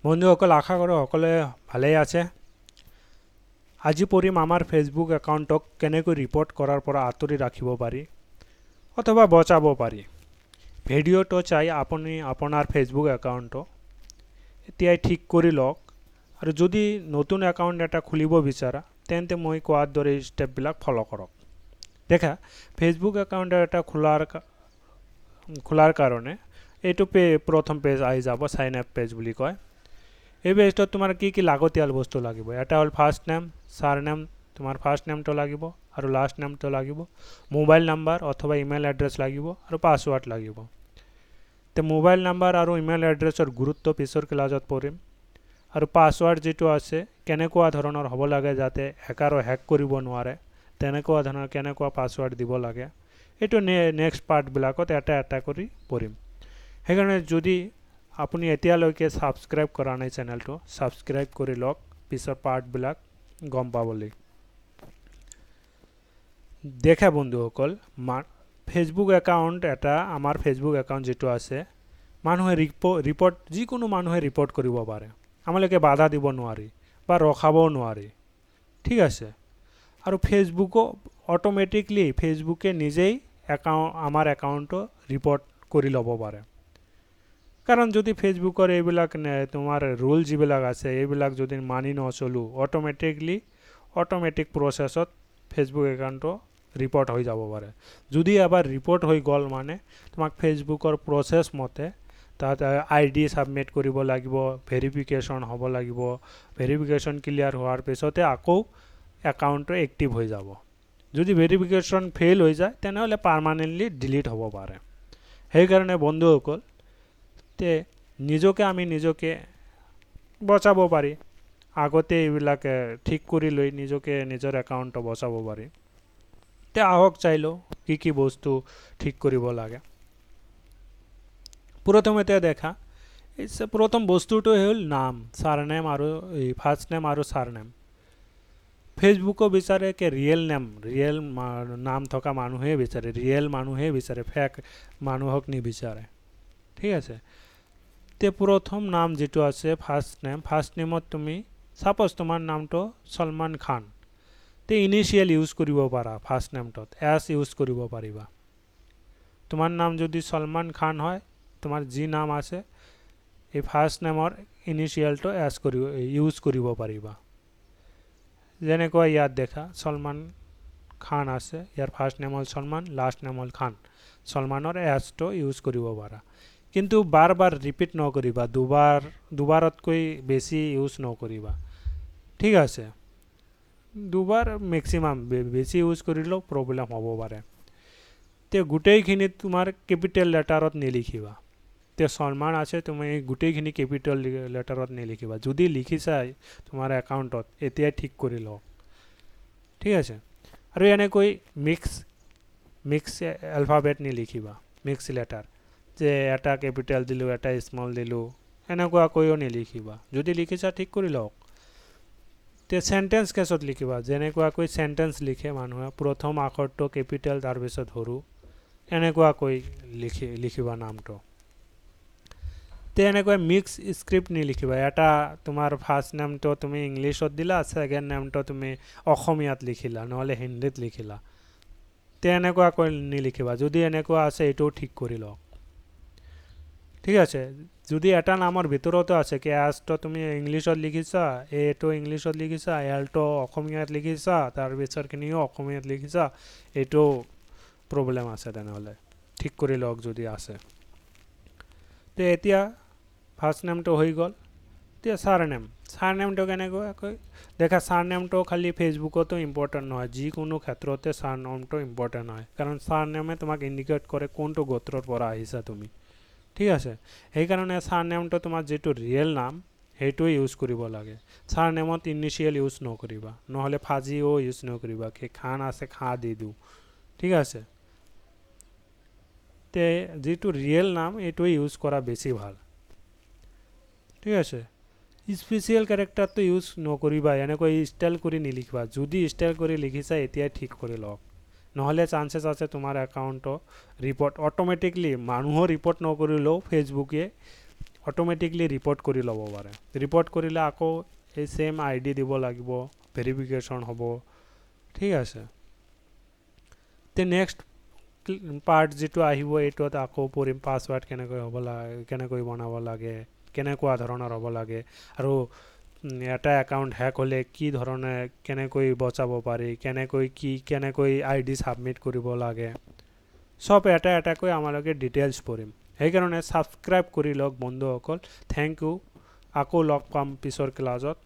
বন্ধুসকল আশা কৰোঁ সকলোৱে ভালেই আছে। আজি পঢ়িম আমাৰ ফেচবুক একাউণ্টক কেনেকৈ ৰিপৰ্ট কৰাৰ পৰা আঁতৰি ৰাখিব পাৰি অথবা বচাব পাৰি। ভিডিঅ'টো চাই আপুনি আপোনাৰ ফেচবুক একাউণ্টটো এতিয়াই ঠিক কৰি লওক আৰু যদি নতুন একাউণ্ট এটা খুলিব বিচাৰা তেন্তে মই কোৱাৰ দৰে ষ্টেপবিলাক ফ'ল' কৰক। দেখা ফেচবুক একাউণ্ট এটা খোলাৰ কাৰণে এইটো প্ৰথম পেজ আহি যাব, সাইন আপ পেজ বুলি কয়। এই পেজটোত তোমাৰ কি কি লাগতিয়াল বস্তু লাগিব। এটা হ'ল ফাৰ্ষ্ট নেম, সাৰনেম, তোমাৰ ফাৰ্ষ্ট নেমটো লাগিব আৰু লাষ্ট নেমটো লাগিব, মোবাইল নাম্বাৰ অথবা ইমেইল এড্ৰেছ লাগিব আৰু পাছৱাৰ্ড লাগিব। তে মোবাইল নাম্বাৰ আৰু ইমেইল এড্ৰেছৰ গুৰুত্ব পিছৰ ক্লাছত পঢ়িম। আৰু পাছৱাৰ্ড যিটো আছে কেনেকুৱা ধৰণৰ হ'ব লাগে যাতে হেকাৰো হেক কৰিব নোৱাৰে, তেনেকুৱা ধৰণৰ কেনেকুৱা পাছৱাৰ্ড দিব লাগে, এইটো নেক্সট পাৰ্টবিলাকত এটা এটা কৰি পঢ়িম। সেইকাৰণে যদি আপুনি এতিয়ালৈকে ছাবস্ক্ৰাইব কৰা নাই চেনেলটো, ছাবস্ক্ৰাইব কৰি লওক পিছৰ পাৰ্টবিলাক গম পাবলৈ। দেখা বন্ধুসকল, ফেচবুক একাউণ্ট এটা আমাৰ ফেচবুক একাউণ্ট যিটো আছে মানুহে ৰিপৰ্ট যিকোনো মানুহে ৰিপৰ্ট কৰিব পাৰে। আমালোকে বাধা দিব নোৱাৰি বা ৰখাবও নোৱাৰি, ঠিক আছে। আৰু ফেচবুকো অট'মেটিকলি ফেচবুকে নিজেই আমাৰ একাউণ্টটো ৰিপৰ্ট কৰি ল'ব পাৰে। কাৰণ যদি ফেচবুকৰ এইবিলাক তোমাৰ ৰুল যিবিলাক আছে এইবিলাক যদি মানি নচলোঁ অট'মেটিক প্ৰচেছত ফেচবুক একাউণ্টটো ৰিপৰ্ট হৈ যাব পাৰে। যদি এবাৰ ৰিপৰ্ট হৈ গ'ল মানে তোমাক ফেচবুকৰ প্ৰচেছ মতে তাত ID ছাবমিট কৰিব লাগিব, ভেৰিফিকেশ্যন হ'ব লাগিব, ভেৰিফিকেশ্যন ক্লিয়াৰ হোৱাৰ পিছতে আকৌ একাউণ্টটো এক্টিভ হৈ যাব। যদি ভেৰিফিকেশ্যন ফেইল হৈ যায় তেনেহ'লে পাৰ্মানেণ্টলি ডিলিট হ'ব পাৰে। সেইকাৰণে বন্ধুসকল আমি নিজকে বচাব পাৰি, আগতে এইবিলাক ঠিক কৰি লৈ নিজৰ একাউণ্টটো বচাব পাৰি। আহক চাই লওঁ কি কি বস্তু ঠিক কৰিব লাগে। প্ৰথমতে দেখা প্ৰথম বস্তুটো হ'ল নাম, সাৰনেম আৰু ফাৰ্ষ্ট নেম আৰু সাৰনেম। ফেচবুকো বিচাৰে কি ৰিয়েল নাম থকা মানুহে বিচাৰে, ৰিয়েল মানুহে বিচাৰে, ফেক মানুহক নিবিচাৰে, ঠিক আছে। প্ৰথম নাম যিটো আছে ফাৰ্ষ্ট নেমত তুমি ছাপ'জ তোমাৰ নামটো সলমান খান, ইনিচিয়েল ইউজ কৰিব পাৰা। ফাৰ্ষ্ট নেমটোত ইউজ কৰিব পাৰিবা। তোমাৰ নাম যদি সলমান খান হয়, তোমাৰ যি নাম আছে এই ফাৰ্ষ্ট নেমৰ ইনিচিয়েলটো ইউজ কৰিব পাৰিবা। যেনেকুৱা ইয়াত দেখা সলমান খান আছে, ইয়াৰ ফাৰ্ষ্ট নেম হ'ল সলমান, লাষ্ট নেম হ'ল খান। সলমানৰ টো ইউজ কৰিব পাৰা, কিন্তু বাৰ ৰিপিট নকৰিবা, দুবাৰতকৈ বেছি ইউজ নকৰিবা, ঠিক আছে। দুবাৰ মেক্সিমাম, বেছি ইউজ কৰিলেও প্ৰব্লেম হ'ব পাৰে। গোটেইখিনি তোমাৰ কেপিটেল লেটাৰত নিলিখিবা। সলমান আছে তুমি গোটেইখিনি কেপিটেল লেটাৰত নিলিখিবা। যদি লিখিছাই তোমাৰ একাউণ্টত এতিয়াই ঠিক কৰি লওক, ঠিক আছে। আৰু এনেকৈ মিক্স এলফাবেট নিলিখিবা, মিক্স লেটাৰ যে এটা কেপিটেল দিলোঁ এটা স্মল দিলোঁ, এনেকুৱাকৈও নিলিখিবা। যদি লিখিছা ঠিক কৰি লওক। চেণ্টেঞ্চ কেছত লিখিবা, যেনেকুৱাকৈ চেণ্টেঞ্চ লিখে মানুহে, প্ৰথম আখৰটো কেপিটেল তাৰপিছত সৰু, এনেকুৱাকৈ লিখিবা নামটো। এনেকৈ মিক্স স্ক্ৰিপ্ট নিলিখিবা। এটা তোমাৰ ফাৰ্ষ্ট নেমটো তুমি ইংলিছত দিলা, ছেকেণ্ড নেমটো তুমি অসমীয়াত লিখিলা নহ'লে হিন্দীত লিখিলা, এনেকুৱাকৈ নিলিখিবা। যদি এনেকুৱা আছে এইটোও ঠিক কৰি লওক, ঠিক আছে। যদি এটা নামৰ ভিতৰতো আছে কি এছটো তুমি ইংলিছত লিখিছা, এটো ইংলিছত লিখিছা, এলটো অসমীয়াত লিখিছা, তাৰপিছৰখিনিও অসমীয়াত লিখিছা, এইটো প্ৰব্লেম আছে, তেনেহ'লে ঠিক কৰি লওক যদি আছে। এতিয়া ফাৰ্ষ্ট নেমটো হৈ গ'ল। সাৰনেমটো কেনেকুৱাকৈ দেখা, সাৰনেমটো খালি ফেচবুকতো ইম্পৰ্টেণ্ট নহয়, যিকোনো ক্ষেত্ৰতে সাৰনেমটো ইম্পৰ্টেণ্ট হয়। কাৰণ সাৰনেমে তোমাক ইণ্ডিকেট কৰে কোনটো গোত্ৰৰ পৰা আহিছা তুমি, ঠিক আছে। সেইকাৰণে সাৰনেমটো তোমাৰ যিটো ৰিয়েল নাম সেইটোৱে ইউজ কৰিব লাগে। সাৰনেমত ইনিচিয়েল ইউজ নকৰিবা, নহ'লে ফাজিও ইউজ নকৰিবা কি খান আছে খা দি দিওঁ, ঠিক আছে। যিটো ৰিয়েল নাম এইটোৱে ইউজ কৰা বেছি ভাল, ঠিক আছে। স্পেচিয়েল কেৰেক্টাৰটো ইউজ নকৰিবা, এনেকৈ ষ্টাইল কৰি নিলিখিবা। যদি ষ্টাইল কৰি লিখিছা এতিয়াই ঠিক কৰি লওক, নহ'লে চান্সেছ আছে তোমাৰ একাউণ্টটো অট'মেটিকলি মানুহৰ ৰিপৰ্ট নকৰিলেও ফেচবুকে অটোমেটিকলি ৰিপৰ্ট কৰি ল'ব পাৰে ৰিপৰ্ট কৰিলে আকৌ এই সেম আইডি দিব লাগিব ভেৰিফিকেশ্যন হ'ব ঠিক আছে তে নেক্সট পাৰ্ট যেটো আহিব এইটোত আকৌ পঢ়িম পাছৱৰ্ড কেনেকৈ হ'ব লাগে কেনেকৈ বনাব লাগে কেনেকুৱা ধৰণৰ হ'ব লাগে আৰু এটা একাউণ্ট হ্যাক হ'লে কি ধৰণে কেনেকৈ বচাব পাৰি কেনেকৈ আইডি সাবমিট কৰিব লাগে সব এটা এটাকৈ আমালোকে ডিটেইলছ পঢ়িম সেইকাৰণে সাবস্ক্ৰাইব কৰি লওক বন্ধুসকল থ্যাংক ইউ আকৌ লগ পাম পিছৰ ক্লাছত